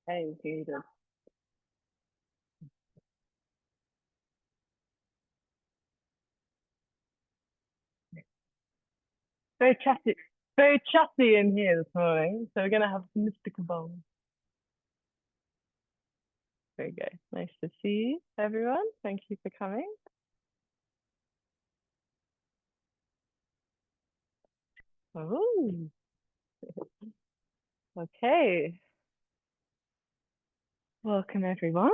Hey, good. Very very chatty in here this morning. So we're gonna have some mystical bowl. There you go. Nice to see you, everyone. Thank you for coming. Oh, okay. Welcome, everyone.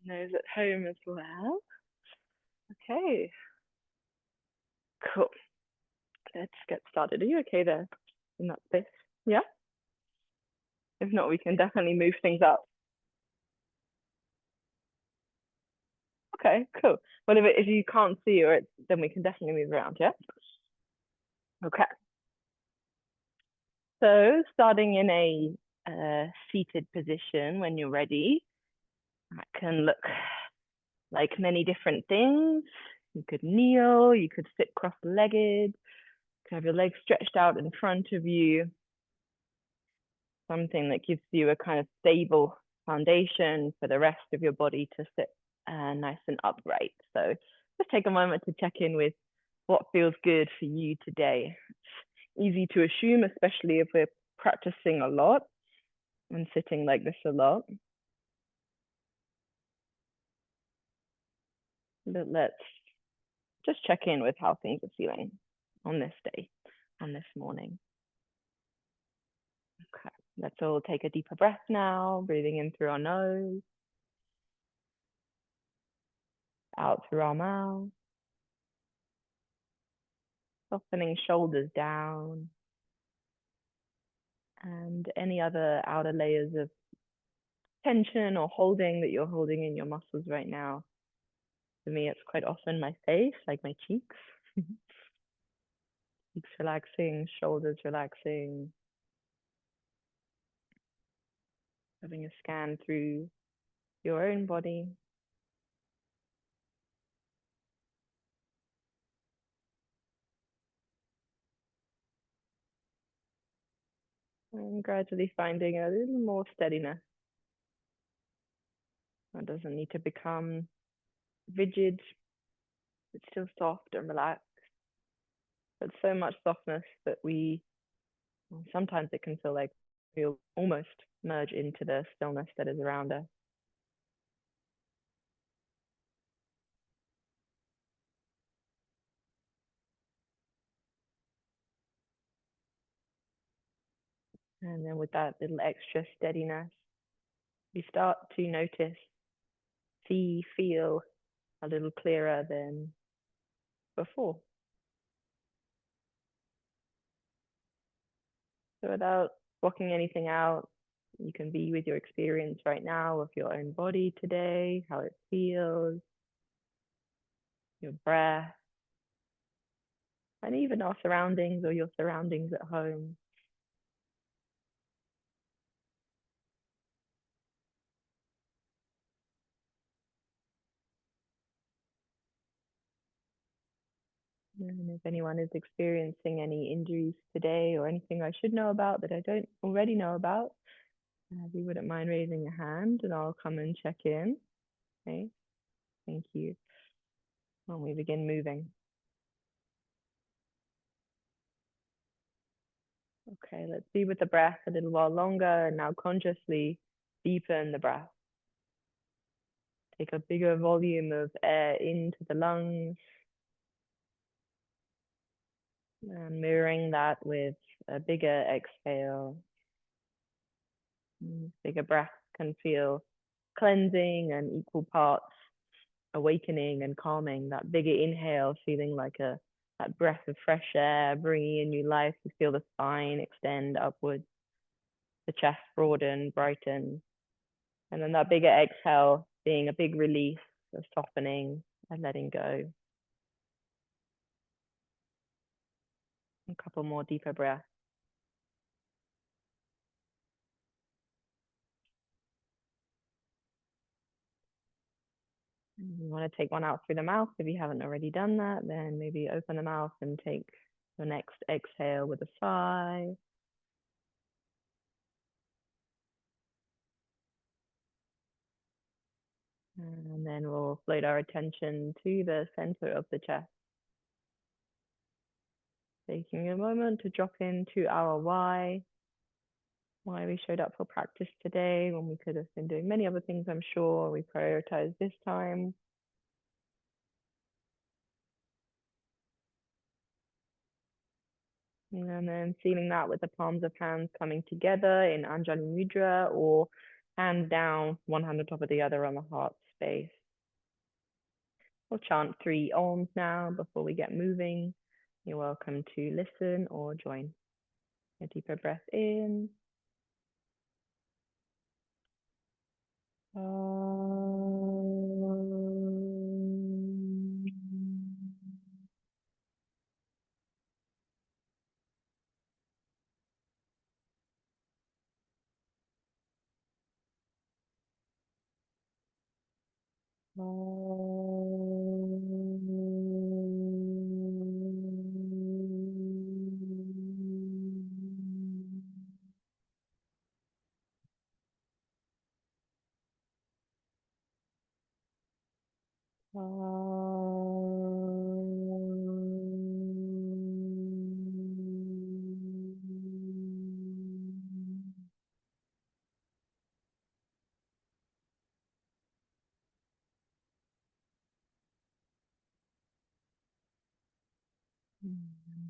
Those at home as well. Okay, cool. Let's get started. Are you okay there in that space? Yeah. If not, we can definitely move things up. Okay, cool. Well, if you can't see or then we can definitely move around. Yeah. Okay. So starting in a seated position when you're ready, that can look like many different things. You could kneel, you could sit cross-legged, you could have your legs stretched out in front of you, something that gives you a kind of stable foundation for the rest of your body to sit nice and upright. So just take a moment to check in with what feels good for you today. It's easy to assume, especially if we're practicing a lot and sitting like this a lot. But let's just check in with how things are feeling on this day, on this morning. Okay, let's all take a deeper breath now, breathing in through our nose, out through our mouth, softening shoulders down, and any other outer layers of tension or holding that you're holding in your muscles right now. For me, it's quite often my face, like my cheeks. Cheeks relaxing, shoulders relaxing, having a scan through your own body. And gradually finding a little more steadiness. It doesn't need to become rigid. It's still soft and relaxed. But so much softness that well, sometimes it can feel like we'll almost merge into the stillness that is around us. And then with that little extra steadiness, you start to notice, see, feel a little clearer than before. So without blocking anything out, you can be with your experience right now of your own body today, how it feels, your breath, and even our surroundings or your surroundings at home. And if anyone is experiencing any injuries today or anything I should know about that I don't already know about, if you wouldn't mind raising your hand and I'll come and check in. Okay, thank you. When we begin moving. Okay, let's be with the breath a little while longer and now consciously deepen the breath. Take a bigger volume of air into the lungs and mirroring that with a bigger exhale. Bigger breath can feel cleansing and equal parts awakening and calming. That bigger inhale feeling like that breath of fresh air bringing in new life. You feel the spine extend upwards, the chest broaden, brighten. And then that bigger exhale being a big release, a softening and letting go. A couple more deeper breaths. You want to take one out through the mouth. If you haven't already done that, then maybe open the mouth and take the next exhale with a sigh. And then we'll float our attention to the center of the chest, taking a moment to drop into our why we showed up for practice today when we could have been doing many other things, I'm sure. We prioritized this time. And then sealing that with the palms of hands coming together in Anjali Mudra, or hands down, one hand on top of the other on the heart space. We'll chant 3 Oms now before we get moving. You're welcome to listen or join. A deeper breath in.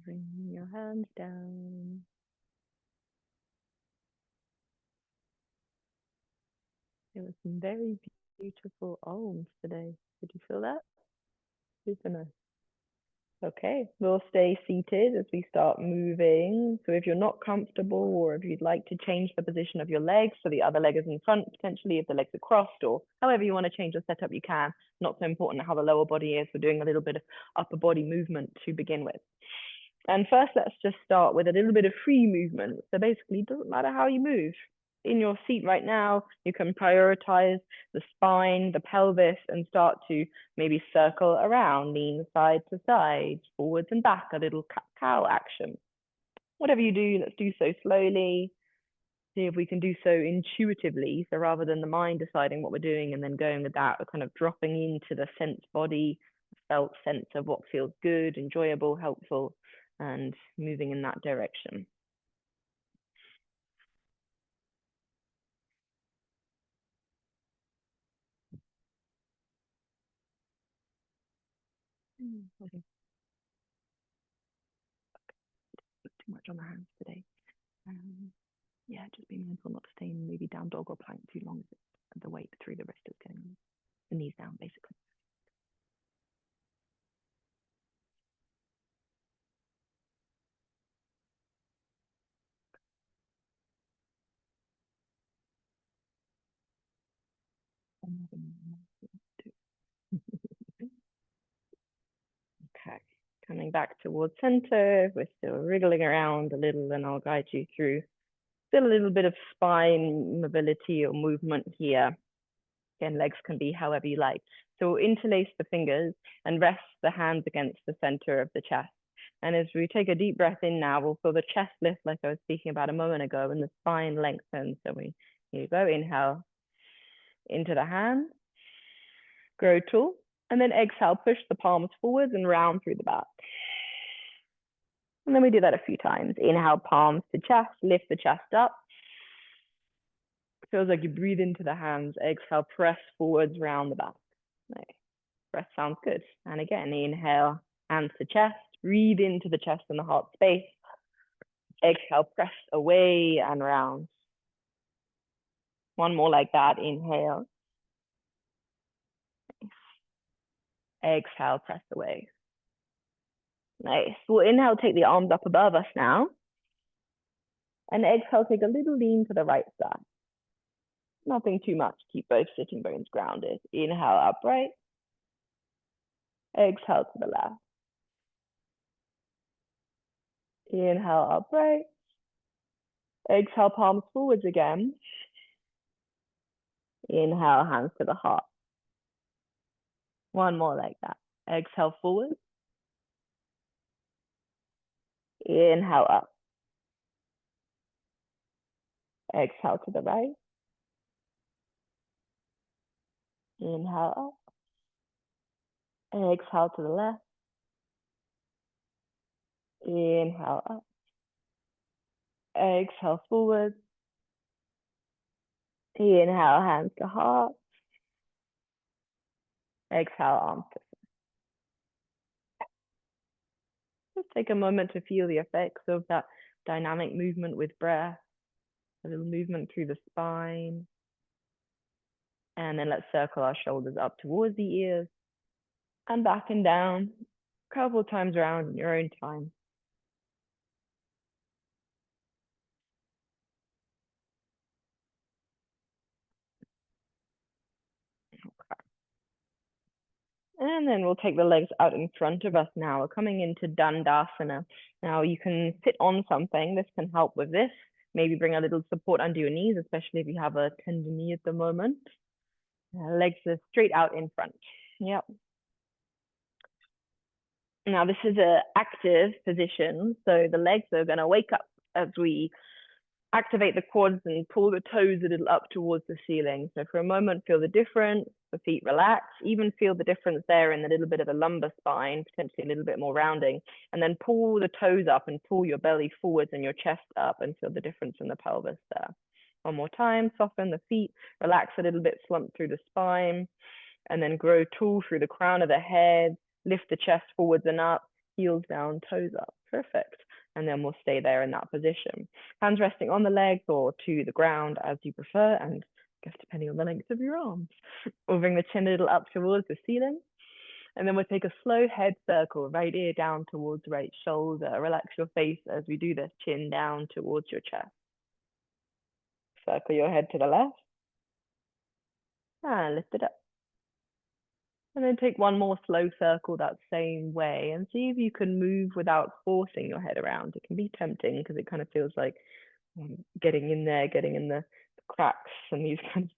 Bring your hands down. There was some very beautiful Oms today. Did you feel that? Super nice. Okay, we'll stay seated as we start moving. So if you're not comfortable, or if you'd like to change the position of your legs, so the other leg is in front, potentially if the legs are crossed, or however you want to change the setup, you can. Not so important how the lower body is. We're doing a little bit of upper body movement to begin with. And first, let's just start with a little bit of free movement. So basically, it doesn't matter how you move. In your seat right now, you can prioritize the spine, the pelvis, and start to maybe circle around, lean side to side, forwards and back, a little cat-cow action. Whatever you do, let's do so slowly. See if we can do so intuitively. So rather than the mind deciding what we're doing and then going with that, we're kind of dropping into the sense body, felt sense of what feels good, enjoyable, helpful, and moving in that direction. Okay. Too much on the hands today. Yeah, just be mindful not to stay in maybe down dog or plank too long as the weight through the wrist is getting the knees down, basically. Okay, coming back towards center. We're still wriggling around a little, and I'll guide you through still a little bit of spine mobility or movement here. Again, legs can be however you like. So interlace the fingers and rest the hands against the center of the chest. And as we take a deep breath in now, we'll feel the chest lift like I was speaking about a moment ago, and the spine lengthens. So here you go, inhale into the hand, grow tall, and then exhale, push the palms forwards and round through the back. And then we do that a few times. Inhale, palms to chest, lift the chest up. Feels like you breathe into the hands. Exhale, press forwards, round the back. Nice. Breath sounds good. And again, inhale, hands to chest, breathe into the chest and the heart space. Exhale, press away and round. One more like that. Inhale. Exhale, press away. Nice. We'll inhale, take the arms up above us now. And exhale, take a little lean to the right side. Nothing too much. Keep both sitting bones grounded. Inhale, upright. Exhale to the left. Inhale, upright. Exhale, palms forwards again. Inhale, hands to the heart. One more like that. Exhale forward. Inhale up. Exhale to the right. Inhale up. Exhale to the left. Inhale up. Exhale forward. Inhale, hands to heart. Exhale, arms to side. Just take a moment to feel the effects of that dynamic movement with breath, a little movement through the spine. And then let's circle our shoulders up towards the ears and back and down, a couple of times around in your own time. And then we'll take the legs out in front of us now. We're coming into Dandasana. Now you can sit on something. This can help with this. Maybe bring a little support under your knees, especially if you have a tender knee at the moment. Legs are straight out in front. Yep. Now this is an active position. So the legs are going to wake up as we activate the quads and pull the toes a little up towards the ceiling. So for a moment, feel the difference, the feet relax, even feel the difference there in the little bit of a lumbar spine, potentially a little bit more rounding, and then pull the toes up and pull your belly forwards and your chest up and feel the difference in the pelvis there. One more time, soften the feet, relax a little bit, slump through the spine, and then grow tall through the crown of the head, lift the chest forwards and up, heels down, toes up. Perfect. And then we'll stay there in that position. Hands resting on the legs or to the ground as you prefer, and I guess depending on the length of your arms. We'll bring the chin a little up towards the ceiling. And then we'll take a slow head circle, right ear down towards right shoulder. Relax your face as we do this, chin down towards your chest. Circle your head to the left. And lift it up. And then take one more slow circle that same way and see if you can move without forcing your head around. It can be tempting because it kind of feels like getting in there, getting in the cracks and these kind of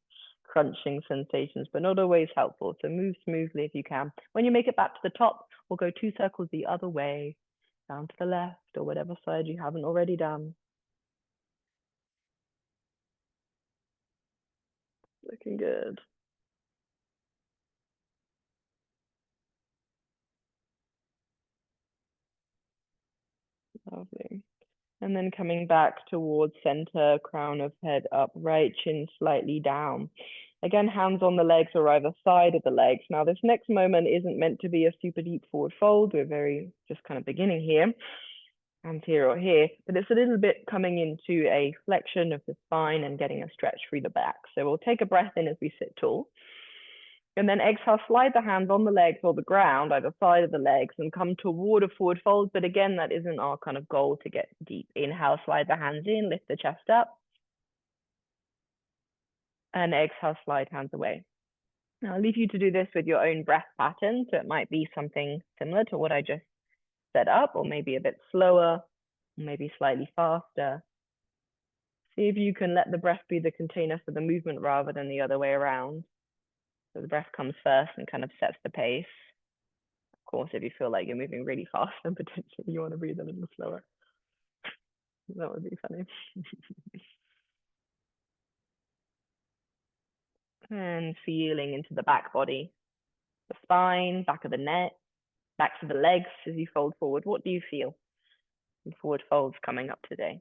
crunching sensations, but not always helpful. So move smoothly if you can. When you make it back to the top, we'll go 2 circles the other way, down to the left or whatever side you haven't already done. Looking good. Lovely. And then coming back towards center, crown of head up, right chin slightly down. Again, hands on the legs or either side of the legs. Now, this next moment isn't meant to be a super deep forward fold. We're very just kind of beginning here. Hands here or here, but it's a little bit coming into a flexion of the spine and getting a stretch through the back. So we'll take a breath in as we sit tall. And then exhale, slide the hands on the legs or the ground, either side of the legs, and come toward a forward fold. But again, that isn't our kind of goal to get deep. Inhale, slide the hands in, lift the chest up. And exhale, slide hands away. Now, I'll leave you to do this with your own breath pattern. So it might be something similar to what I just set up, or maybe a bit slower, maybe slightly faster. See if you can let the breath be the container for the movement rather than the other way around. So the breath comes first and kind of sets the pace. Of course, if you feel like you're moving really fast, then potentially you want to breathe a little slower. That would be funny. And feeling into the back body, the spine, back of the neck, backs of the legs as you fold forward. What do you feel in forward folds coming up today?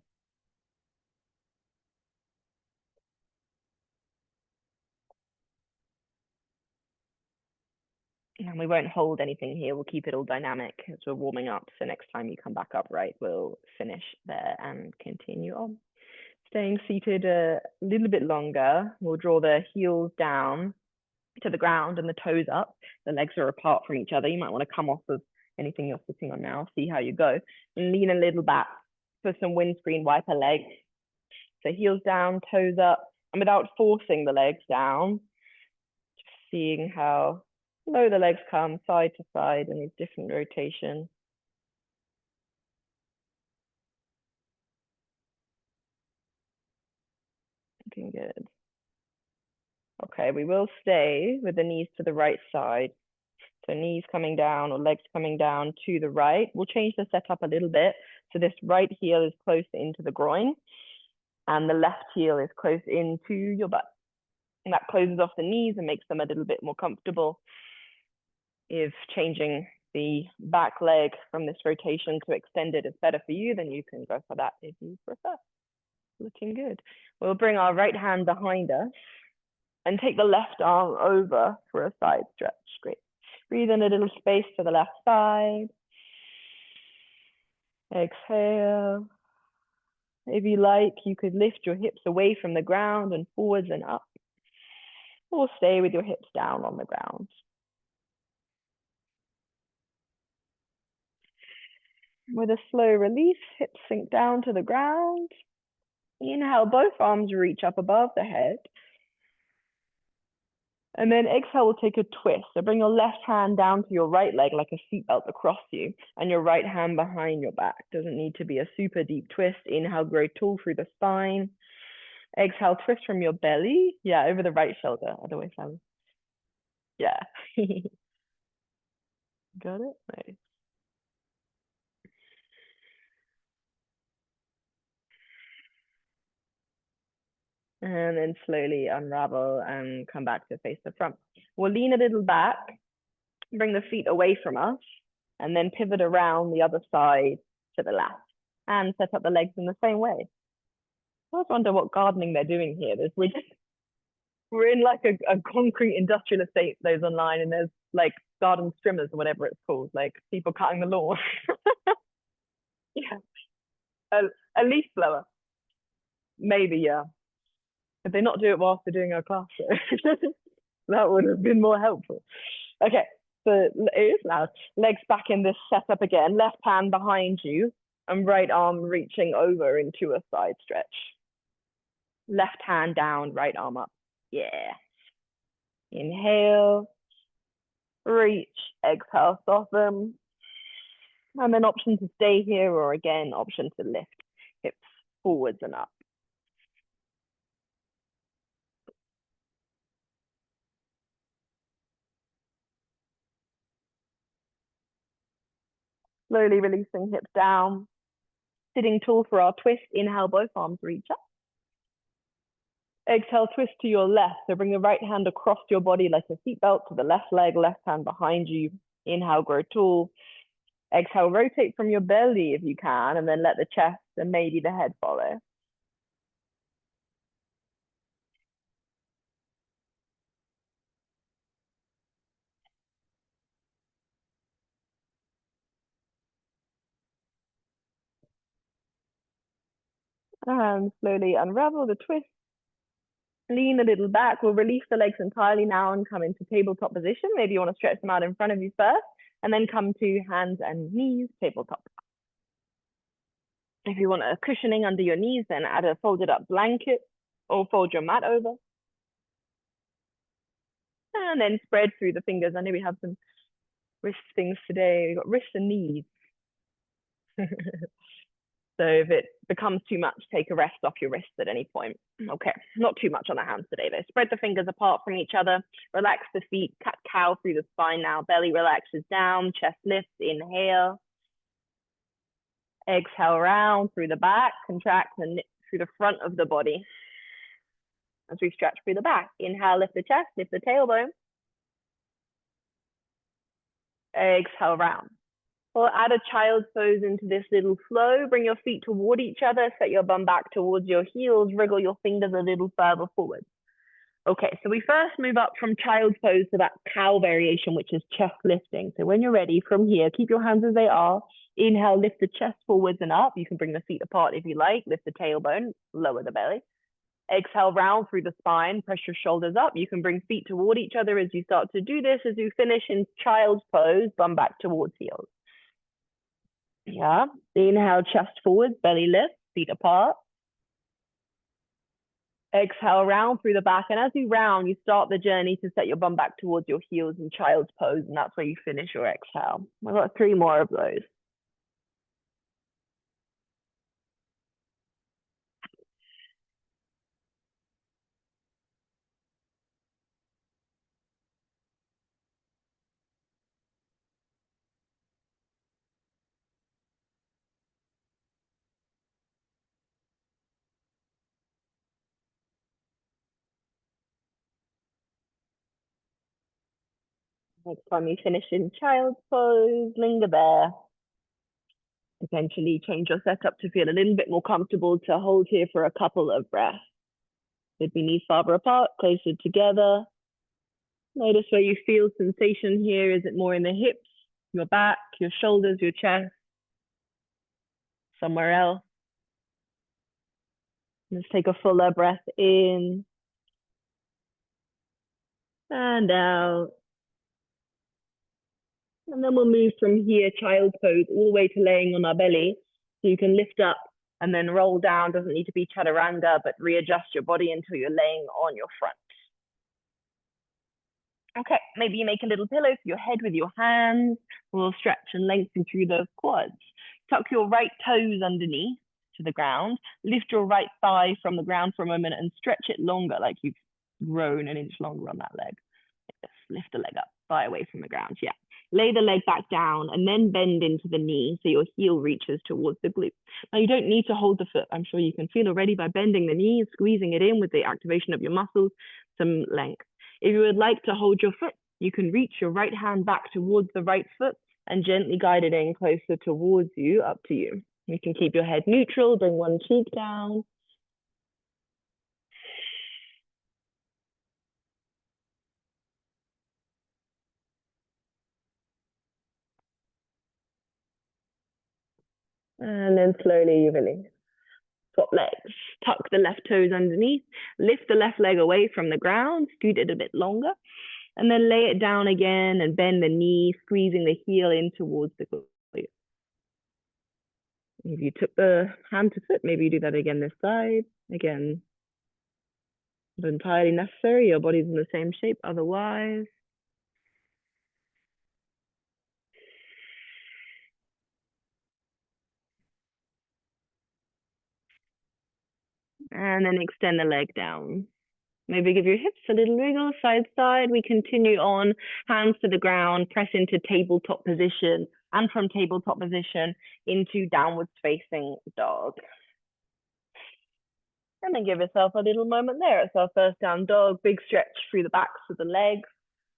And we won't hold anything here. We'll keep it all dynamic as we're warming up. So next time you come back upright, we'll finish there and continue on. Staying seated a little bit longer, we'll draw the heels down to the ground and the toes up. The legs are apart from each other. You might want to come off of anything you're sitting on now, see how you go. And lean a little back for some windscreen wiper legs. So heels down, toes up, and without forcing the legs down, just seeing how low the legs come, side to side, and these different rotations. Looking good. Okay, we will stay with the knees to the right side. So knees coming down or legs coming down to the right. We'll change the setup a little bit. So this right heel is close into the groin and the left heel is close into your butt. And that closes off the knees and makes them a little bit more comfortable. If changing the back leg from this rotation to extended is better for you, then you can go for that if you prefer. Looking good. We'll bring our right hand behind us and take the left arm over for a side stretch. Great. Breathe in a little space to the left side. Exhale. If you like, you could lift your hips away from the ground and forwards and up, or stay with your hips down on the ground. With a slow release, hips sink down to the ground. Inhale, both arms reach up above the head. And then exhale, we'll take a twist. So bring your left hand down to your right leg like a seatbelt across you, and your right hand behind your back. Doesn't need to be a super deep twist. Inhale, grow tall through the spine. Exhale, twist from your belly. Yeah, over the right shoulder. Otherwise, yeah. Got it? Nice. And then slowly unravel and come back to face the front. We'll lean a little back, bring the feet away from us, and then pivot around the other side to the left and set up the legs in the same way. I always wonder what gardening they're doing here. We're in like a concrete industrial estate, those online, and there's like garden trimmers or whatever it's called, like people cutting the lawn. Yeah, a leaf blower. Maybe, yeah. If they not do it whilst they're doing our class, that would have been more helpful. Okay, so it is loud. Legs back in this setup again. Left hand behind you and right arm reaching over into a side stretch. Left hand down, right arm up. Yeah. Inhale, reach, exhale, soften. And then option to stay here, or again, option to lift hips forwards and up. Slowly releasing hips down. Sitting tall for our twist. Inhale, both arms reach up. Exhale, twist to your left. So bring the right hand across your body like a seatbelt to the left leg, left hand behind you. Inhale, grow tall. Exhale, rotate from your belly if you can, and then let the chest and maybe the head follow. And slowly unravel the twist. Lean a little back. We'll release the legs entirely now and come into tabletop position. Maybe you want to stretch them out in front of you first, and then come to hands and knees, tabletop. If you want a cushioning under your knees, then add a folded up blanket or fold your mat over. And then spread through the fingers. I know we have some wrist things today. We've got wrists and knees. So if it becomes too much, take a rest off your wrists at any point. Okay, not too much on the hands today though. Spread the fingers apart from each other. Relax the feet, cat cow through the spine now. Belly relaxes down, chest lifts, inhale. Exhale round through the back, contract and through the front of the body. As we stretch through the back. Inhale, lift the chest, lift the tailbone. Exhale round. Or add a child's pose into this little flow. Bring your feet toward each other. Set your bum back towards your heels. Wriggle your fingers a little further forward. Okay, so we first move up from child's pose to that cow variation, which is chest lifting. So when you're ready, from here, keep your hands as they are. Inhale, lift the chest forwards and up. You can bring the feet apart if you like. Lift the tailbone, lower the belly. Exhale, round through the spine. Press your shoulders up. You can bring feet toward each other as you start to do this. As you finish in child's pose, bum back towards heels. Yeah. Inhale, chest forward, belly lift, feet apart. Exhale, round through the back. And as you round, you start the journey to set your bum back towards your heels in child's pose. And that's where you finish your exhale. I've got 3 more of those. Next time you finish in child's pose, linger there. Potentially change your setup to feel a little bit more comfortable to hold here for a couple of breaths. Maybe knees farther apart, closer together. Notice where you feel sensation here. Is it more in the hips, your back, your shoulders, your chest? Somewhere else? Let's take a fuller breath in and out. And then we'll move from here, child pose, all the way to laying on our belly. So you can lift up and then roll down. Doesn't need to be chaturanga, but readjust your body until you're laying on your front. Okay, maybe you make a little pillow for your head with your hands. We'll stretch and lengthen through those quads. Tuck your right toes underneath to the ground. Lift your right thigh from the ground for a moment and stretch it longer, like you've grown an inch longer on that leg. Just lift the leg up, thigh away from the ground. Yeah. Lay the leg back down and then bend into the knee so your heel reaches towards the glute. Now you don't need to hold the foot. I'm sure you can feel already by bending the knee, squeezing it in with the activation of your muscles, some length. If you would like to hold your foot, you can reach your right hand back towards the right foot and gently guide it in closer towards you, up to you. You can keep your head neutral, bring one cheek down. And then slowly you release. Swap legs, tuck the left toes underneath, lift the left leg away from the ground, scoot it a bit longer, and then lay it down again and bend the knee, squeezing the heel in towards the glute. If you took the hand to foot, maybe you do that again this side. Again, not entirely necessary. Your body's in the same shape otherwise. And then extend the leg down. Maybe give your hips a little wriggle, side side. We continue on, hands to the ground, press into tabletop position, and from tabletop position into downwards facing dog. And then give yourself a little moment there. It's our first down dog, big stretch through the backs of the legs,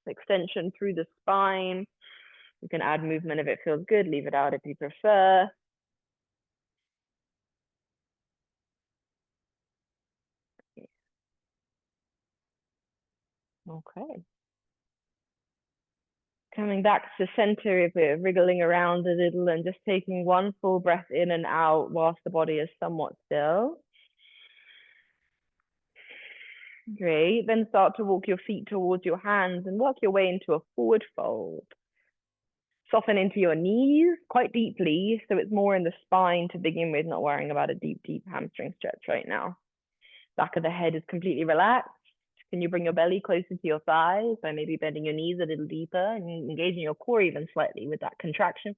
extension through the spine. You can add movement if it feels good, leave it out if you prefer. Okay. Coming back to center, if we're wriggling around a little and just taking one full breath in and out whilst the body is somewhat still. Great. Then start to walk your feet towards your hands and work your way into a forward fold. Soften into your knees quite deeply, so it's more in the spine to begin with, not worrying about a deep, deep hamstring stretch right now. Back of the head is completely relaxed. Can you bring your belly closer to your thighs by maybe bending your knees a little deeper and engaging your core even slightly with that contraction?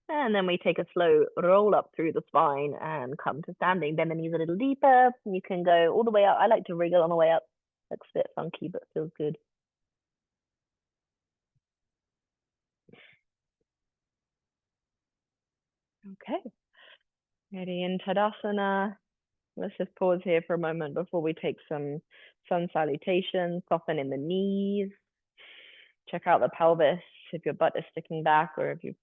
And then we take a slow roll up through the spine and come to standing. Bend the knees a little deeper. You can go all the way up. I like to wriggle on the way up. Looks a bit funky, but feels good. Okay. Ready in Tadasana. Let's just pause here for a moment before we take some sun salutations. Soften in the knees. Check out the pelvis if your butt is sticking back or if you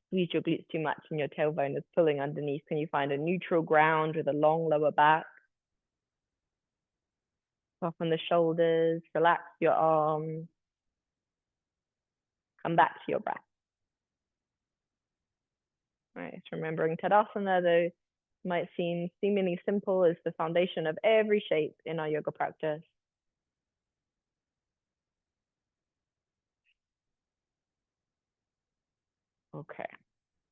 squeeze your glutes too much and your tailbone is pulling underneath. Can you find a neutral ground with a long lower back? Soften the shoulders, relax your arms. Come back to your breath. All right, so remembering Tadasana, though, might seem seemingly simple, is the foundation of every shape in our yoga practice. Okay.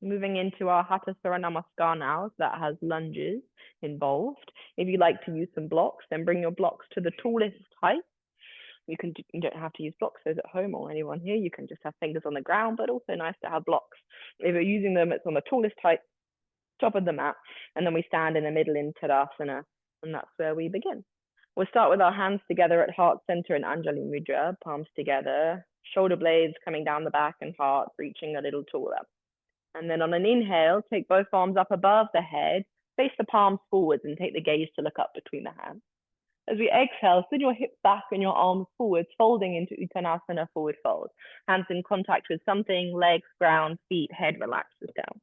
Moving into our Hatha Namaskar now, that has lunges involved. If you like to use some blocks, then bring your blocks to the tallest height. You don't have to use blocks, those at home or anyone here. You can just have fingers on the ground, but also nice to have blocks. If you're using them, it's on the tallest height, top of the mat, and then we stand in the middle in Tadasana, and that's where we begin. We'll start with our hands together at heart center in Anjali Mudra, palms together, shoulder blades coming down the back and heart, reaching a little taller. And then on an inhale, take both arms up above the head, face the palms forwards and take the gaze to look up between the hands. As we exhale, send your hips back and your arms forwards, folding into Uttanasana, forward fold. Hands in contact with something, legs, ground, feet, head relaxes down.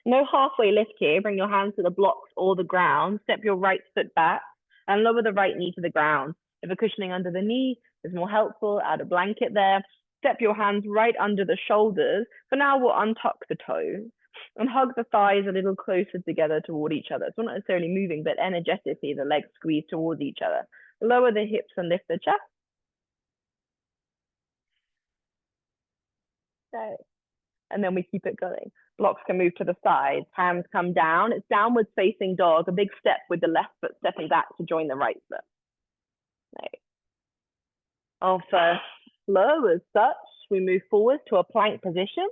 No halfway lift here. Bring your hands to the blocks or the ground. Step your right foot back and lower the right knee to the ground. If a cushioning under the knee is more helpful, add a blanket there. Step your hands right under the shoulders. For now, we'll untuck the toes and hug the thighs a little closer together toward each other. So not necessarily moving, but energetically, the legs squeeze towards each other. Lower the hips and lift the chest. Okay. And then we keep it going. Blocks can move to the sides, hands come down. It's downwards facing dog, a big step with the left foot stepping back to join the right foot. Right. Our first flow as such, we move forward to a plank position.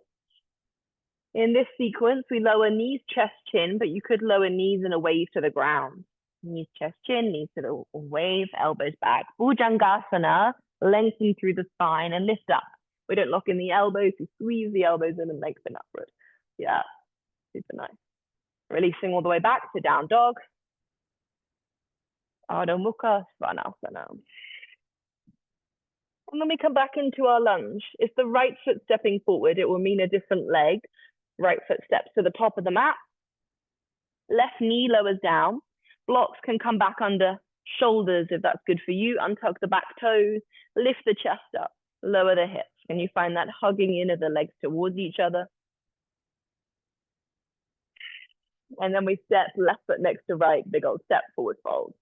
In this sequence, we lower knees, chest, chin, but you could lower knees in a wave to the ground. Knees, chest, chin, knees to the wave, elbows back. Bhujangasana, lengthen through the spine and lift up. We don't lock in the elbows, we squeeze the elbows in and lengthen upward. Yeah, super nice. Releasing all the way back to down dog. Adho Mukha Svanasana. And then we come back into our lunge. If the right foot stepping forward, it will mean a different leg. Right foot steps to the top of the mat. Left knee lowers down. Blocks can come back under shoulders if that's good for you. Untuck the back toes. Lift the chest up. Lower the hips. Can you find that hugging in of the legs towards each other? And then we step left foot next to right, big old step forward fold.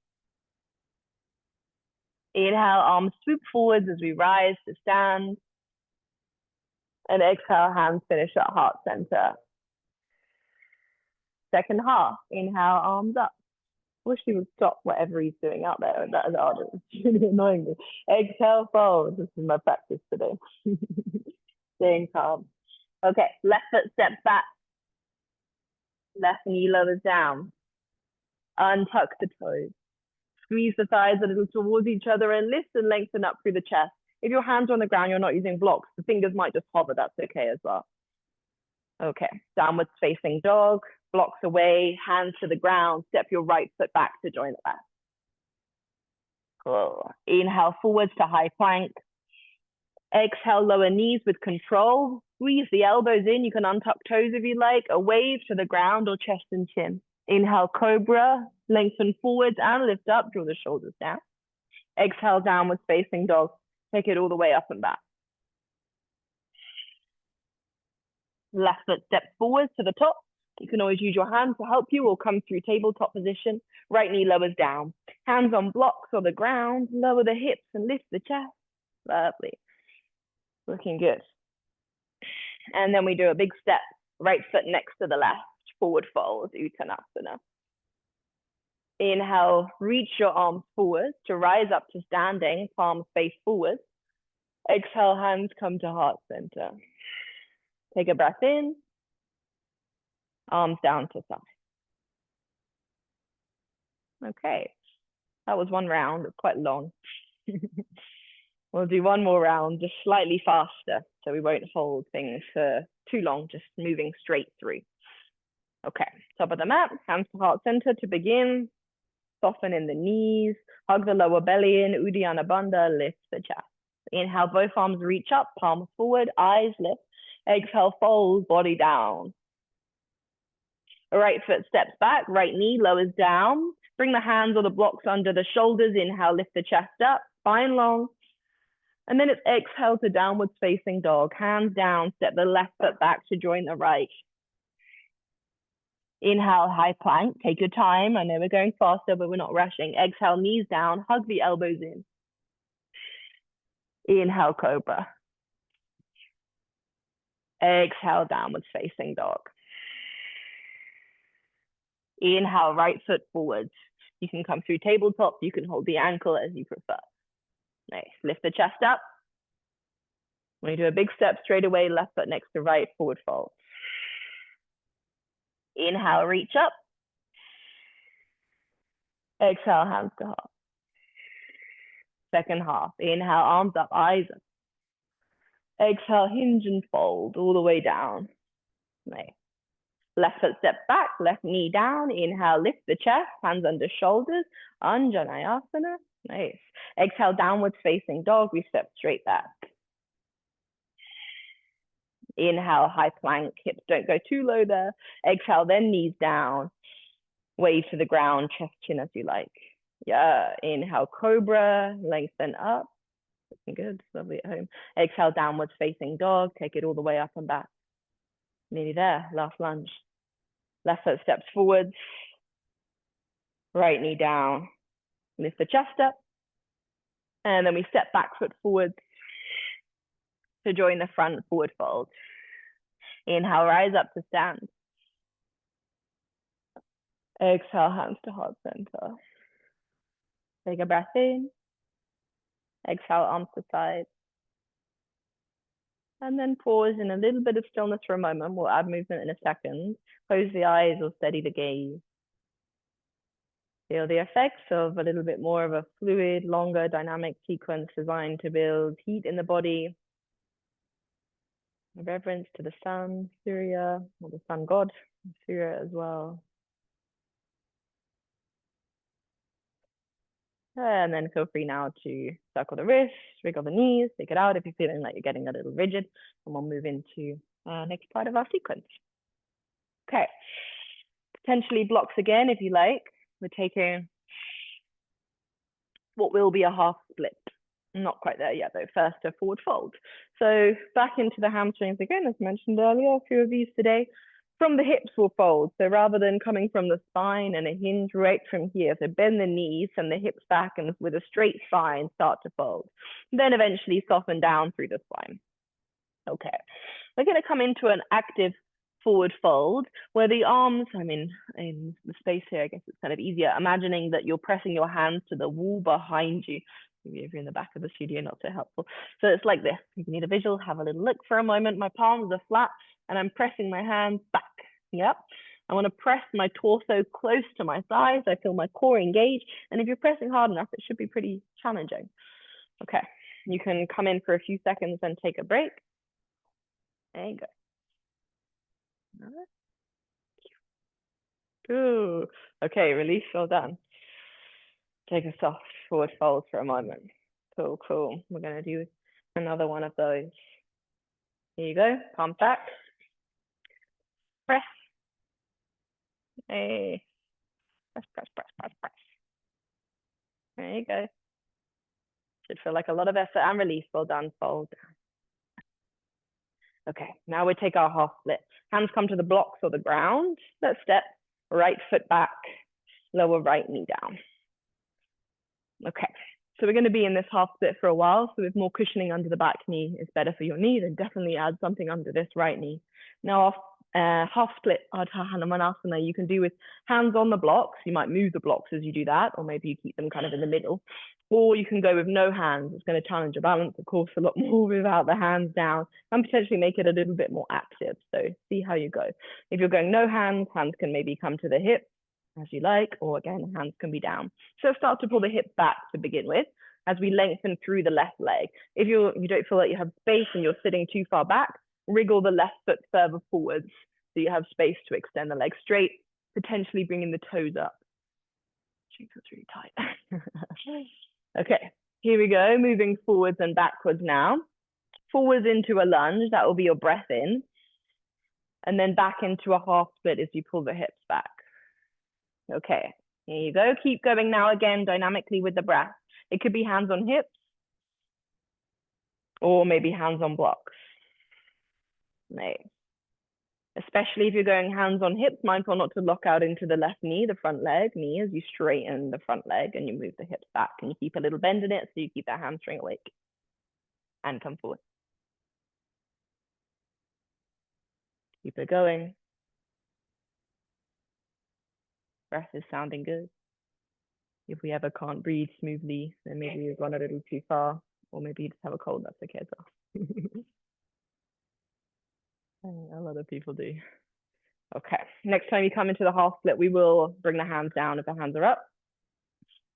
Inhale, arms swoop forwards as we rise to stand. And exhale, hands finish at heart center. Second half, inhale, arms up. Wish he would stop whatever he's doing out there. That is hard. It's really annoying me. Exhale, fold. This is my practice today. Staying calm. Okay, left foot steps back. Left knee lowers down. Untuck the toes. Squeeze the thighs a little towards each other and lift and lengthen up through the chest. If your hands are on the ground, you're not using blocks. The fingers might just hover. That's okay as well. Okay, downwards facing dog. Blocks away, hands to the ground. Step your right foot back to join the left. Cool. Inhale forwards to high plank. Exhale, lower knees with control. Squeeze the elbows in. You can untuck toes if you like. A wave to the ground or chest and chin. Inhale, cobra. Lengthen forwards and lift up. Draw the shoulders down. Exhale, downwards facing dog. Take it all the way up and back. Left foot steps forwards to the top. You can always use your hands to help you or come through tabletop position. Right knee lowers down. Hands on blocks or the ground. Lower the hips and lift the chest. Lovely. Looking good. And then we do a big step. Right foot next to the left. Forward fold, Uttanasana. Inhale, reach your arms forward to rise up to standing, palms face forward. Exhale, hands come to heart center. Take a breath in. Arms down to side. Okay, that was one round. It's quite long. We'll do one more round, just slightly faster, so we won't hold things for too long, just moving straight through. Okay, top of the mat, hands to heart center to begin. Soften in the knees, hug the lower belly in, Uddiyana Bandha, lift the chest. Inhale, both arms reach up, palms forward, eyes lift. Exhale, fold, body down. Right foot steps back, right knee lowers down. Bring the hands or the blocks under the shoulders. Inhale, lift the chest up, spine long. And then it's exhale to downwards facing dog. Hands down, step the left foot back to join the right. Inhale, high plank. Take your time. I know we're going faster, but we're not rushing. Exhale, knees down, hug the elbows in. Inhale, cobra. Exhale, downwards facing dog. Inhale, right foot forwards. You can come through tabletop. You can hold the ankle as you prefer. Nice. Lift the chest up. When you do a big step straight away, left foot next to right, forward fold. Inhale, reach up. Exhale, hands to heart. Second half. Inhale, arms up, eyes up. Exhale, hinge and fold all the way down. Nice. Left foot steps back, left knee down. Inhale, lift the chest, hands under shoulders. Anjaneyasana. Nice. Exhale, downwards facing dog. We step straight back. Inhale, high plank. Hips don't go too low there. Exhale, then knees down. Wave to the ground, chest chin as you like. Yeah. Inhale, cobra. Lengthen up. Looking good. Lovely at home. Exhale, downwards facing dog. Take it all the way up and back. Nearly there. Last lunge. Left foot steps forwards. Right knee down. Lift the chest up. And then we step back foot forwards to join the front forward fold. Inhale, rise up to stand. Exhale, hands to heart center. Take a breath in. Exhale, arms to side. And then pause in a little bit of stillness for a moment. We'll add movement in a second. Close the eyes or steady the gaze. Feel the effects of a little bit more of a fluid, longer, dynamic sequence designed to build heat in the body. A reverence to the sun, Surya, or the sun god, Surya as well. And then feel free now to circle the wrists, wriggle the knees, take it out if you're feeling like you're getting a little rigid. And we'll move into next part of our sequence. Okay, potentially blocks again if you like. We're taking what will be a half split. Not quite there yet though. First, a forward fold. So back into the hamstrings again, as mentioned earlier, a few of these today. From the hips will fold. So rather than coming from the spine and a hinge right from here, so bend the knees and the hips back and with a straight spine start to fold. Then eventually soften down through the spine. Okay, we're going to come into an active forward fold where the arms, in the space here, I guess it's kind of easier, imagining that you're pressing your hands to the wall behind you. Maybe if you're in the back of the studio, not so helpful. So it's like this. If you need a visual, have a little look for a moment. My palms are flat and I'm pressing my hands back. Yep. I want to press my torso close to my thighs. I feel my core engage. And if you're pressing hard enough, it should be pretty challenging. Okay. You can come in for a few seconds and take a break. There you go. Ooh. Okay, release, well done. Take a soft forward fold for a moment. Cool, cool. We're going to do another one of those. Here you go, palm back. Press. Hey. Press, press, press, press, press. There you go. Should feel like a lot of effort and release. Well done, fold. Okay, now we take our half split. Hands come to the blocks or the ground. Let's step, right foot back, lower right knee down. Okay, so we're going to be in this half split for a while. So if more cushioning under the back knee is better for your knee, then definitely add something under this right knee. Now, half split Ardha Hanumanasana you can do with hands on the blocks. You might move the blocks as you do that, or maybe you keep them kind of in the middle. Or you can go with no hands. It's going to challenge your balance, of course, a lot more without the hands down and potentially make it a little bit more active. So see how you go. If you're going no hands, hands can maybe come to the hips as you like, or again, hands can be down. So start to pull the hips back to begin with as we lengthen through the left leg. If you don't feel like you have space and you're sitting too far back, wriggle the left foot further forwards so you have space to extend the leg straight, potentially bringing the toes up. Jeez, that's really tight. Okay, here we go, moving forwards and backwards now. Forwards into a lunge, that will be your breath in. And then back into a half split as you pull the hips back. Okay, here you go. Keep going now again dynamically with the breath. It could be hands on hips or maybe hands on blocks. Nice. Especially if you're going hands on hips, mindful not to lock out into the left knee, the front leg, knee as you straighten the front leg and you move the hips back and you keep a little bend in it so you keep that hamstring awake and come forward. Keep it going. Breath is sounding good. If we ever can't breathe smoothly, then maybe we've gone a little too far, or maybe you just have a cold, that's okay as well. A lot of people do. Okay, next time you come into the half split, we will bring the hands down if the hands are up.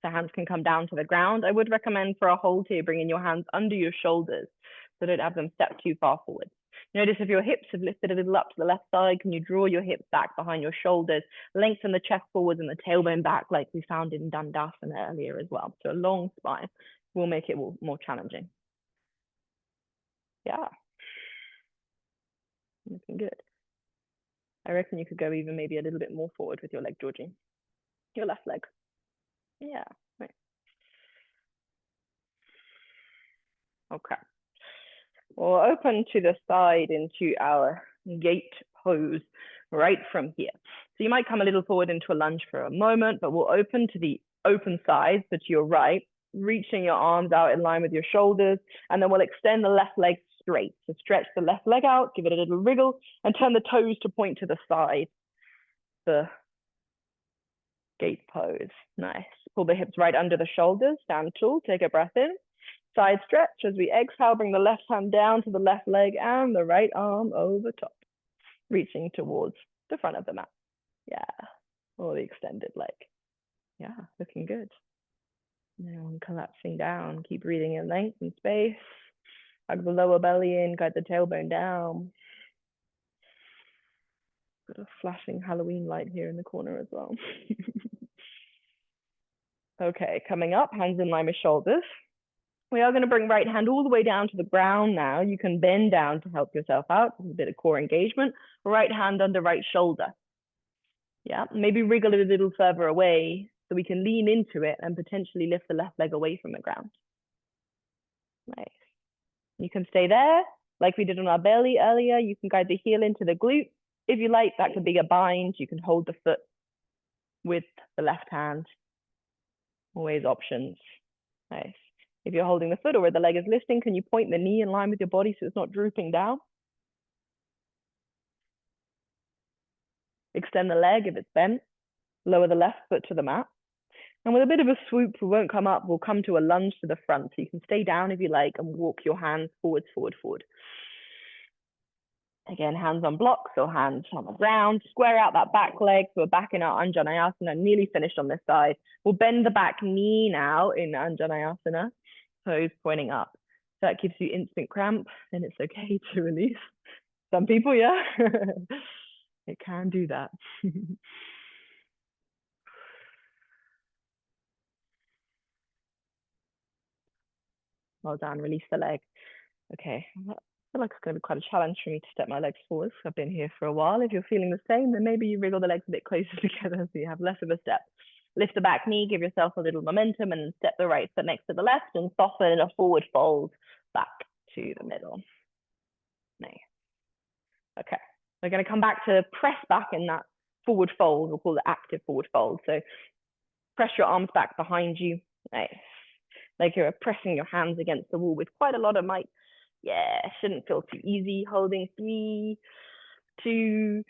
The hands can come down to the ground. I would recommend for a hold here, bringing your hands under your shoulders so don't have them step too far forward. Notice if your hips have lifted a little up to the left side, can you draw your hips back behind your shoulders, lengthen the chest forwards and the tailbone back like we found in Dandasana earlier as well. So a long spine will make it more challenging. Yeah, looking good. I reckon you could go even maybe a little bit more forward with your leg, Georgie. Your left leg. Yeah, right. Okay. We'll open to the side into our gate pose right from here. So you might come a little forward into a lunge for a moment, but we'll open to the open side, so to your right, reaching your arms out in line with your shoulders, and then we'll extend the left leg straight. So stretch the left leg out, give it a little wriggle, and turn the toes to point to the side. The gate pose. Nice. Pull the hips right under the shoulders, stand tall, take a breath in. Side stretch as we exhale, bring the left hand down to the left leg and the right arm over top, reaching towards the front of the mat. Yeah, or the extended leg. Yeah, looking good. Now collapsing down, keep breathing in length and space. Hug the lower belly in, guide the tailbone down. Got a flashing Halloween light here in the corner as well. Okay, coming up, hands in line with shoulders. We are going to bring right hand all the way down to the ground now. You can bend down to help yourself out. A bit of core engagement. Right hand under right shoulder. Yeah, maybe wriggle it a little further away so we can lean into it and potentially lift the left leg away from the ground. Nice. You can stay there like we did on our belly earlier. You can guide the heel into the glute. If you like, that could be a bind. You can hold the foot with the left hand. Always options. Nice. If you're holding the foot or where the leg is lifting, can you point the knee in line with your body so it's not drooping down? Extend the leg if it's bent. Lower the left foot to the mat. And with a bit of a swoop, we won't come up. We'll come to a lunge to the front. So you can stay down if you like and walk your hands forward, forward, forward. Again, hands on blocks or hands on the ground. Square out that back leg. So we're back in our Anjaneyasana, nearly finished on this side. We'll bend the back knee now in Anjaneyasana. Toes pointing up. So that gives you instant cramp, then it's okay to release. Some people, yeah, it can do that. Well done, release the leg. Okay, I feel like it's going to be quite a challenge for me to step my legs forward. I've been here for a while. If you're feeling the same, then maybe you wriggle the legs a bit closer together so you have less of a step. Lift the back knee, give yourself a little momentum, and step the right foot next to the left and soften a forward fold back to the middle. Nice. Okay, we're going to come back to press back in that forward fold. We'll call it active forward fold. So press your arms back behind you. Nice. Like you're pressing your hands against the wall with quite a lot of might. Yeah, shouldn't feel too easy. Holding 3, 2,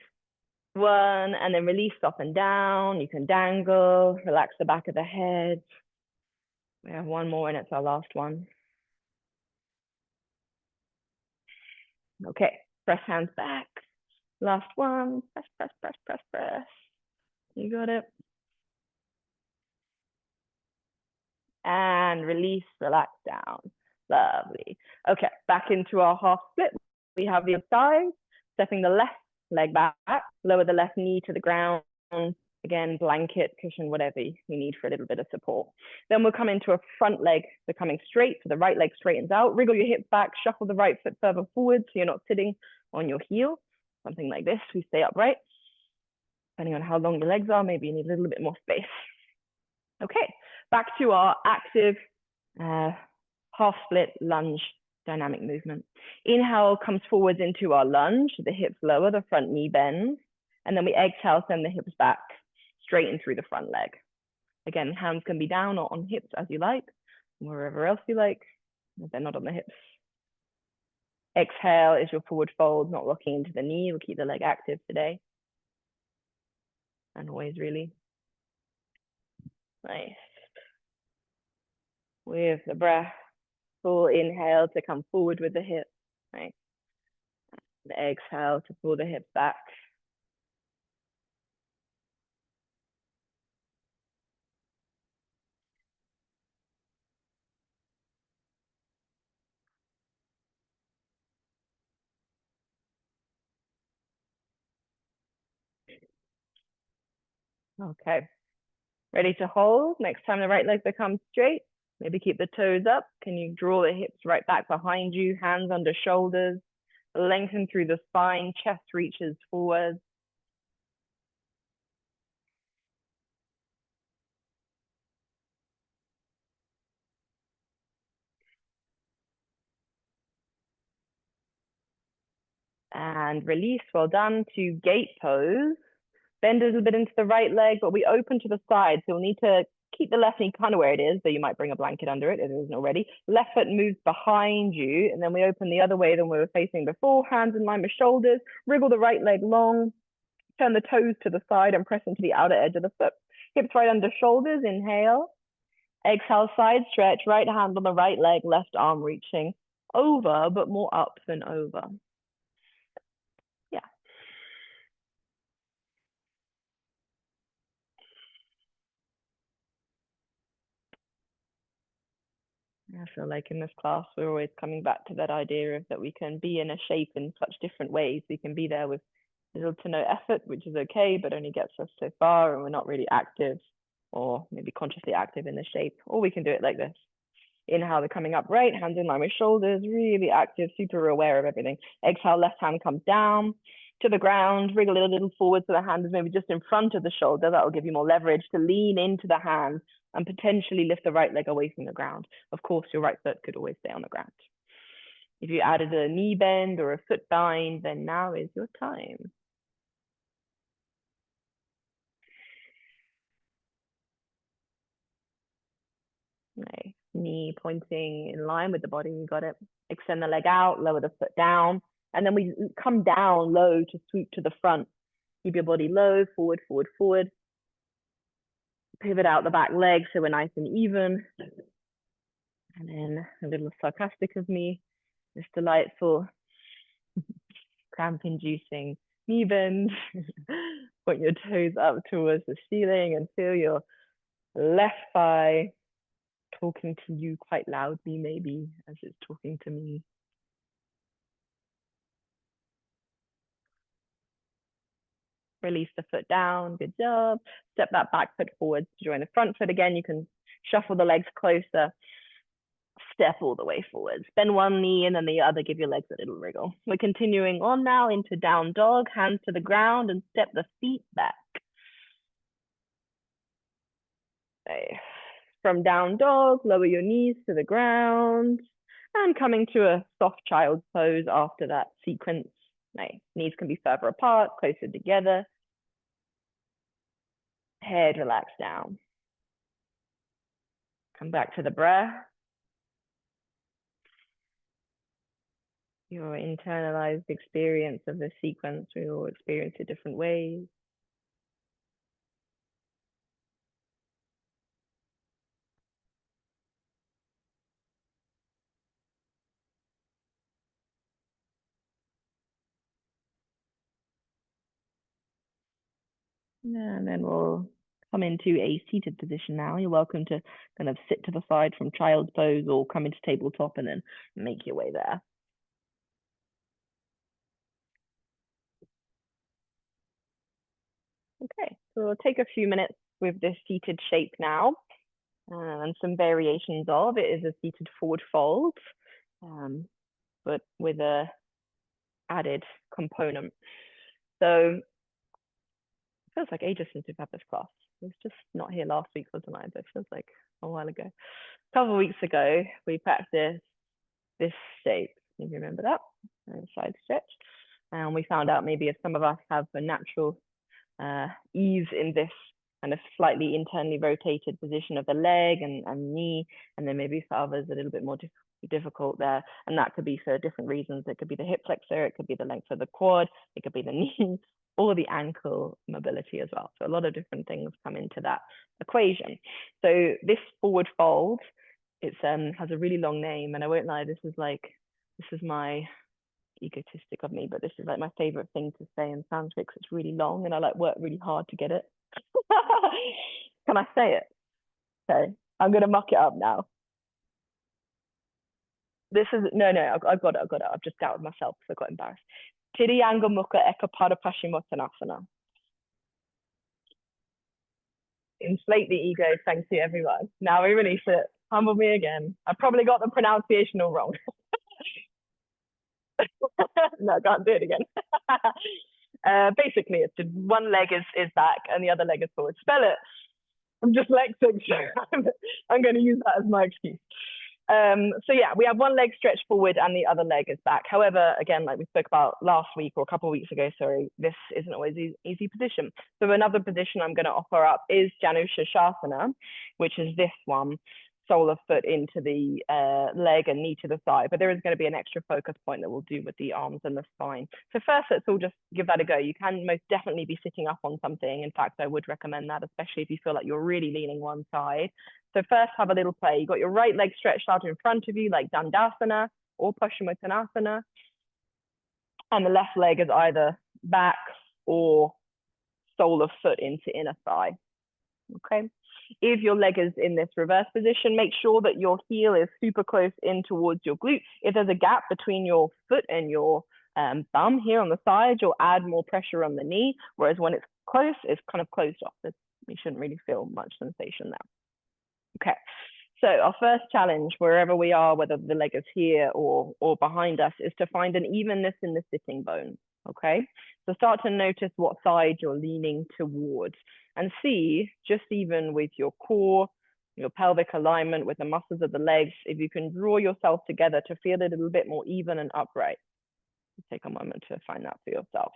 1, and then release up and down. You can dangle, relax the back of the head. We have one more and it's our last one. Okay, press hands back. Last one, press, press, press, press, press. You got it. And release, relax down. Lovely. Okay, back into our half split. We have the other side, stepping the left leg back, lower the left knee to the ground. Again, blanket, cushion, whatever you need for a little bit of support. Then we'll come into a front leg, so coming straight, so the right leg straightens out. Wriggle your hips back, shuffle the right foot further forward so you're not sitting on your heel. Something like this, we stay upright. Depending on how long your legs are, maybe you need a little bit more space. Okay, back to our active half split lunge dynamic movement. Inhale comes forwards into our lunge, the hips lower, the front knee bends, and then we exhale, send the hips back, straighten through the front leg. Again, hands can be down or on hips as you like, wherever else you like, if they're not on the hips. Exhale is your forward fold, not rocking into the knee. We'll keep the leg active today. And always really. Nice. With the breath, full inhale to come forward with the hips. Nice. And exhale to pull the hips back. Okay. Ready to hold? Next time the right leg becomes straight, maybe keep the toes up. Can you draw the hips right back behind you, hands under shoulders, lengthen through the spine, chest reaches forward. And release, well done, to gate pose. Bend a little bit into the right leg, but we open to the side. So we'll need to keep the left knee kind of where it is, though you might bring a blanket under it if it isn't already. Left foot moves behind you, and then we open the other way than we were facing before. Hands in line with shoulders. Wriggle the right leg long. Turn the toes to the side and press into the outer edge of the foot. Hips right under shoulders. Inhale. Exhale, side stretch. Right hand on the right leg, left arm reaching over, but more up than over. Yeah. I feel like in this class, we're always coming back to that idea of that we can be in a shape in such different ways. We can be there with little to no effort, which is okay, but only gets us so far, and we're not really active or maybe consciously active in the shape. Or we can do it like this. Inhale, they're coming up right, hands in line with shoulders, really active, super aware of everything. Exhale, left hand comes down to the ground, wriggle it a little forward so the hand is maybe just in front of the shoulder. That will give you more leverage to lean into the hand and potentially lift the right leg away from the ground. Of course, your right foot could always stay on the ground. If you added a knee bend or a foot bind, then now is your time. Nice. Knee pointing in line with the body, you got it. Extend the leg out, lower the foot down, and then we come down low to swoop to the front. Keep your body low, forward, forward, forward. Pivot out the back leg so we're nice and even. And then a little sarcastic of me, this delightful cramp-inducing knee bend. Point your toes up towards the ceiling and feel your left thigh talking to you quite loudly, maybe, as it's talking to me. Release the foot down, good job. Step that back foot forward to join the front foot again. You can shuffle the legs closer. Step all the way forwards. Bend one knee and then the other, give your legs a little wriggle. We're continuing on now into down dog, hands to the ground and step the feet back. Okay. From down dog, lower your knees to the ground and coming to a soft child's pose after that sequence. Nice. Knees can be further apart, closer together. Head relax down. Come back to the breath. Your internalized experience of the sequence, we all experience it different ways. And then we'll come into a seated position now. You're welcome to kind of sit to the side from child's pose or come into tabletop and then make your way there. Okay, so we'll take a few minutes with this seated shape now and some variations of it is a seated forward fold, but with a added component. So it feels like ages since we've had this class. I was just not here last week, wasn't I? But it feels like a while ago. A couple of weeks ago, we practiced this shape. You remember that? Side stretch. And we found out maybe if some of us have a natural ease in this kind of slightly internally rotated position of the leg and knee, and then maybe for others a little bit more difficult there. And that could be for different reasons. It could be the hip flexor, it could be the length of the quad, it could be the knee, or the ankle mobility as well. So a lot of different things come into that equation. So this forward fold, it has a really long name, and I won't lie, this is my egotistic of me, but this is like my favorite thing to say in Sanskrit because it's really long and I like work really hard to get it. Can I say it? Okay, I'm gonna muck it up now. This is no, I've got it. I've just doubted myself because I got embarrassed. Tirianga Mukha Ekapada Paschimottanasana. Inflate the ego. Thank you, everyone. Now we release it. Humble me again. I probably got the pronunciation all wrong. No, I can't do it again. Basically, it's just one leg is back and the other leg is forward. Spell it. I'm dyslexic, so I'm going to use that as my excuse. So yeah, we have one leg stretched forward and the other leg is back. However, again, like we spoke about last week or a couple of weeks ago, sorry, this isn't always an easy position. So another position I'm going to offer up is Janushasana, which is this one. Sole of foot into the leg and knee to the thigh, but there is going to be an extra focus point that we'll do with the arms and the spine. So first, let's all just give that a go. You can most definitely be sitting up on something. In fact, I would recommend that, especially if you feel like you're really leaning one side. So first, have a little play. You've got your right leg stretched out in front of you, like Dandasana or Paschimottanasana, and the left leg is either back or sole of foot into inner thigh. Okay. If your leg is in this reverse position, make sure that your heel is super close in towards your glute. If there's a gap between your foot and your bum here on the side, you'll add more pressure on the knee. Whereas when it's close, it's kind of closed off. You shouldn't really feel much sensation there. Okay. So our first challenge, wherever we are, whether the leg is here or behind us, is to find an evenness in the sitting bones. Okay. So start to notice what side you're leaning towards and see, just even with your core, your pelvic alignment with the muscles of the legs, if you can draw yourself together to feel a little bit more even and upright. Take a moment to find that for yourself.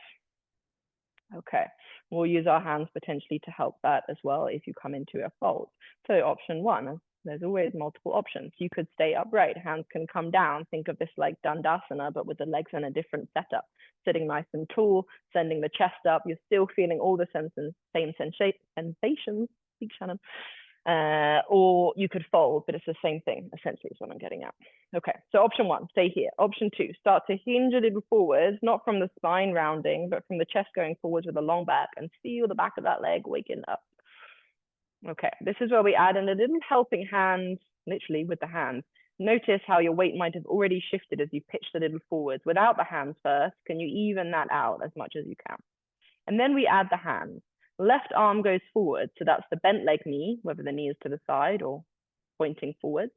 Okay, we'll use our hands potentially to help that as well if you come into a fold. So option one, there's always multiple options. You could stay upright, hands can come down. Think of this like Dandasana, but with the legs in a different setup. Sitting nice and tall, sending the chest up. You're still feeling all the same sensations. Speak, Shannon. Or you could fold, but it's the same thing, essentially, is what I'm getting at. Okay, so option one, stay here. Option two, start to hinge a little forwards, not from the spine rounding, but from the chest going forwards with a long back, and feel the back of that leg waking up. Okay, this is where we add in a little helping hand, literally with the hands. Notice how your weight might have already shifted as you pitched a little forwards. Without the hands first, can you even that out as much as you can? And then we add the hands. Left arm goes forward, so that's the bent leg knee, whether the knee is to the side or pointing forward.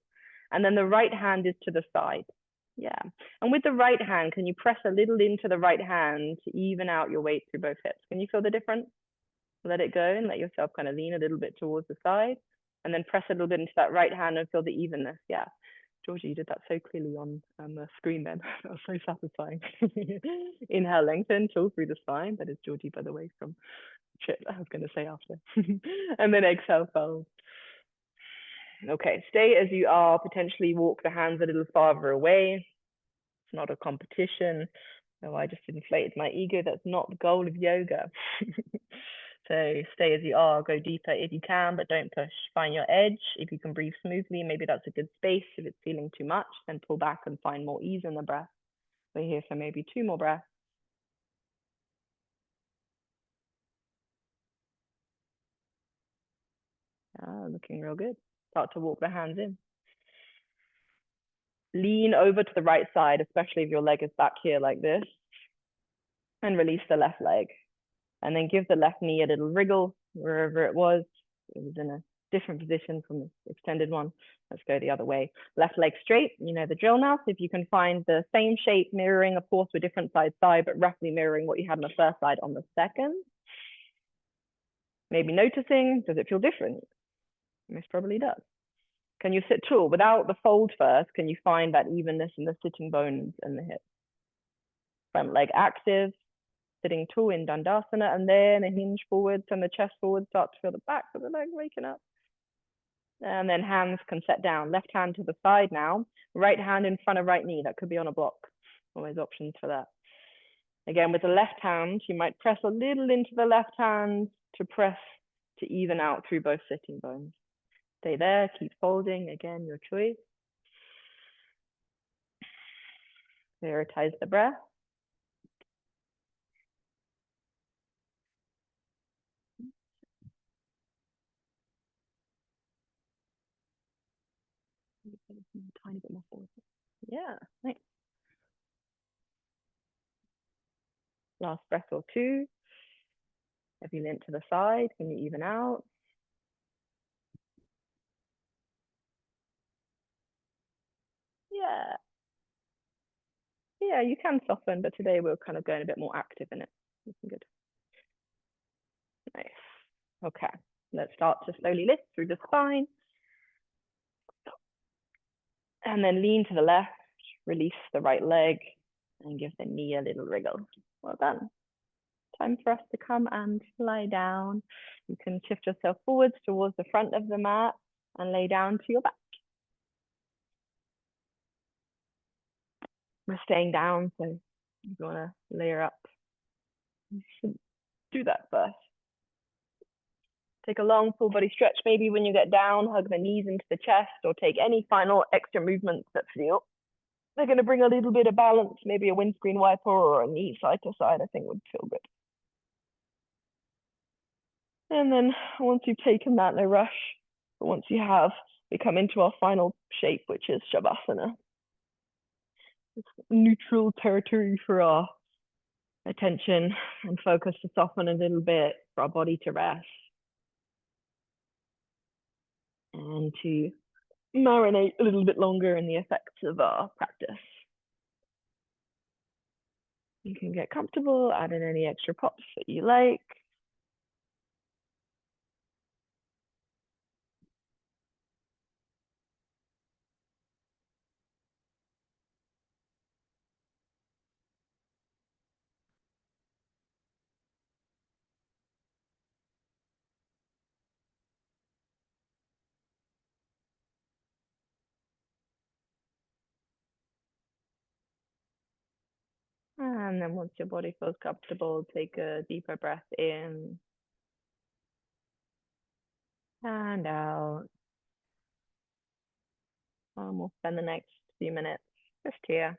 And then the right hand is to the side. Yeah. And with the right hand, can you press a little into the right hand to even out your weight through both hips? Can you feel the difference? Let it go and let yourself kind of lean a little bit towards the side, and then press a little bit into that right hand and feel the evenness. Yeah. Georgie, you did that so clearly on the screen then. That was so satisfying. Inhale, lengthen, chill through the spine. That is Georgie, by the way, from shit, I was going to say after. And then exhale, fold. Okay, stay as you are. Potentially walk the hands a little farther away. It's not a competition. No, I just inflated my ego. That's not the goal of yoga. So stay as you are, go deeper if you can, but don't push. Find your edge. If you can breathe smoothly, maybe that's a good space. If it's feeling too much, then pull back and find more ease in the breath. We're here for maybe 2 more breaths. Looking real good. Start to walk the hands in. Lean over to the right side, especially if your leg is back here like this, and release the left leg. And then give the left knee a little wriggle wherever it was. It was in a different position from the extended one. Let's go the other way. Left leg straight, you know the drill now. So if you can find the same shape mirroring, of course, with different side, but roughly mirroring what you had on the first side on the second. Maybe noticing, does it feel different? Most probably does. Can you sit tall without the fold first? Can you find that evenness in the sitting bones and the hips? Front leg active, sitting tall in Dandasana, and then a hinge forwards and the chest forward. Start to feel the back of the leg waking up. And then hands can set down. Left hand to the side now. Right hand in front of right knee. That could be on a block. Always options for that. Again, with the left hand, you might press a little into the left hand to press to even out through both sitting bones. Stay there, keep folding. Again, your choice. Prioritize the breath. A tiny bit more forward. Yeah, nice. Last breath or two. Have you leant to the side? Can you even out? Yeah. Yeah, you can soften, but today we're kind of going a bit more active in it. Looking good. Nice. Okay. Let's start to slowly lift through the spine and then lean to the left, release the right leg and give the knee a little wriggle. Well done. Time for us to come and lie down. You can shift yourself forwards towards the front of the mat and lay down to your back. We're staying down, so if you want to layer up, you should do that first. Take a long full body stretch. Maybe when you get down, hug the knees into the chest or take any final extra movements that feel they're going to bring a little bit of balance. Maybe a windscreen wiper or a knee side to side, I think would feel good. And then once you've taken that, no rush, but once you have, we come into our final shape, which is Shavasana. It's neutral territory for our attention and focus to soften a little bit, for our body to rest and to marinate a little bit longer in the effects of our practice. You can get comfortable, add in any extra props that you like. And then once your body feels comfortable, take a deeper breath in and out. And we'll spend the next few minutes just here.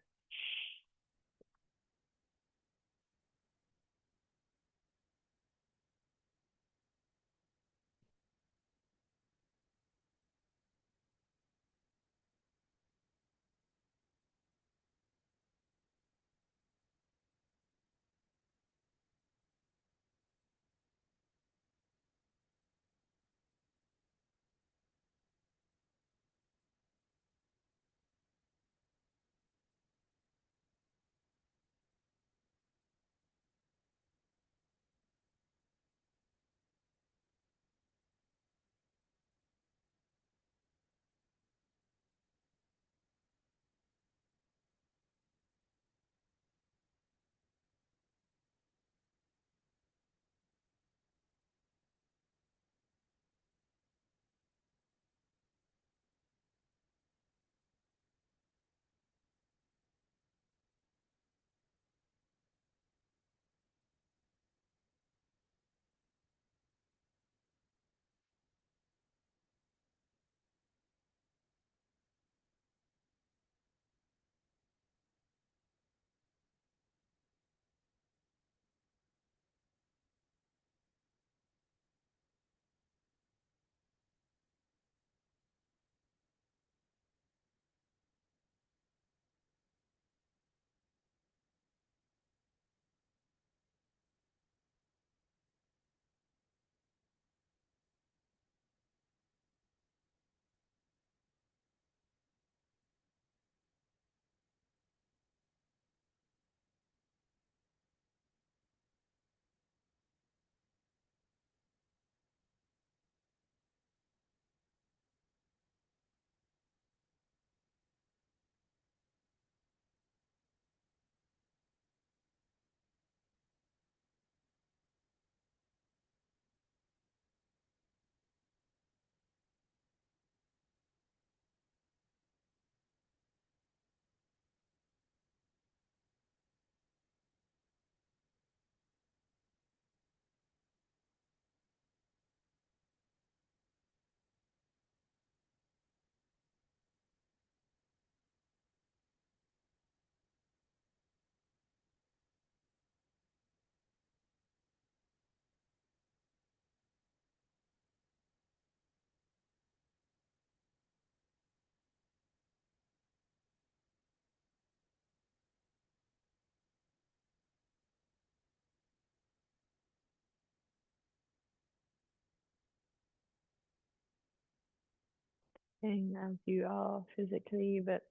As you are physically, but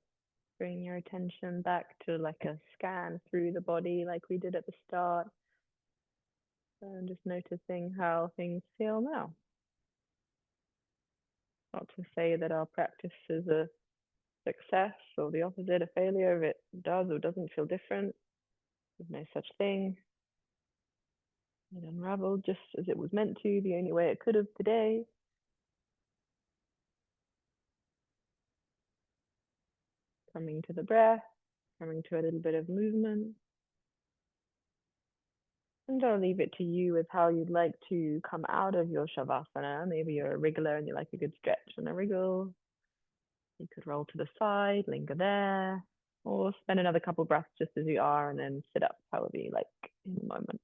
Bring your attention back to like a scan through the body, like we did at the start, and just noticing how things feel now. Not to say that our practice is a success or the opposite, a failure, if it does or doesn't feel different. There's no such thing. It unraveled just as it was meant to, the only way it could have today. Coming to the breath, coming to a little bit of movement. And I'll leave it to you with how you'd like to come out of your shavasana. Maybe you're a wriggler and you like a good stretch and a wriggle. You could roll to the side, linger there, or spend another couple breaths just as you are and then sit up however you like in the moment.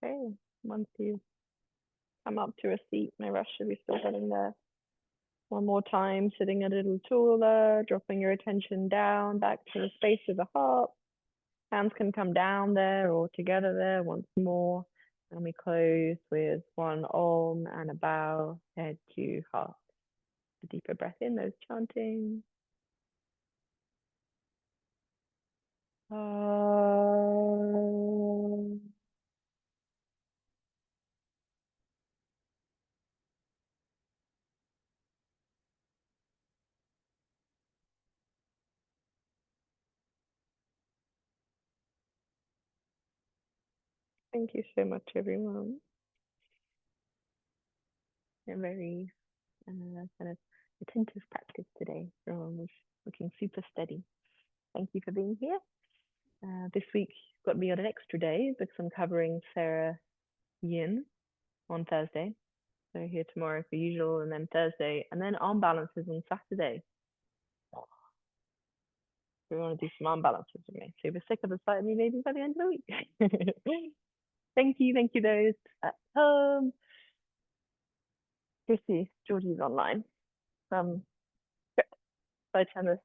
Okay, once you come up to a seat, no rush if you're still getting there. One more time, sitting a little taller, dropping your attention down back to the space of the heart. Hands can come down there or together there once more. And we close with one om and a bow, head to heart. A deeper breath in, those chanting. Thank you so much, everyone. A very kind of attentive practice today. Everyone was looking super steady. Thank you for being here. This week got me on an extra day because I'm covering Sarah Yin on Thursday. So here tomorrow for usual, and then Thursday, and then arm balances on Saturday. We want to do some arm balances with me. So if you're sick of the sight of me, maybe by the end of the week. Thank you those at home. Chrissy, Georgie's online. Bye, Thomas.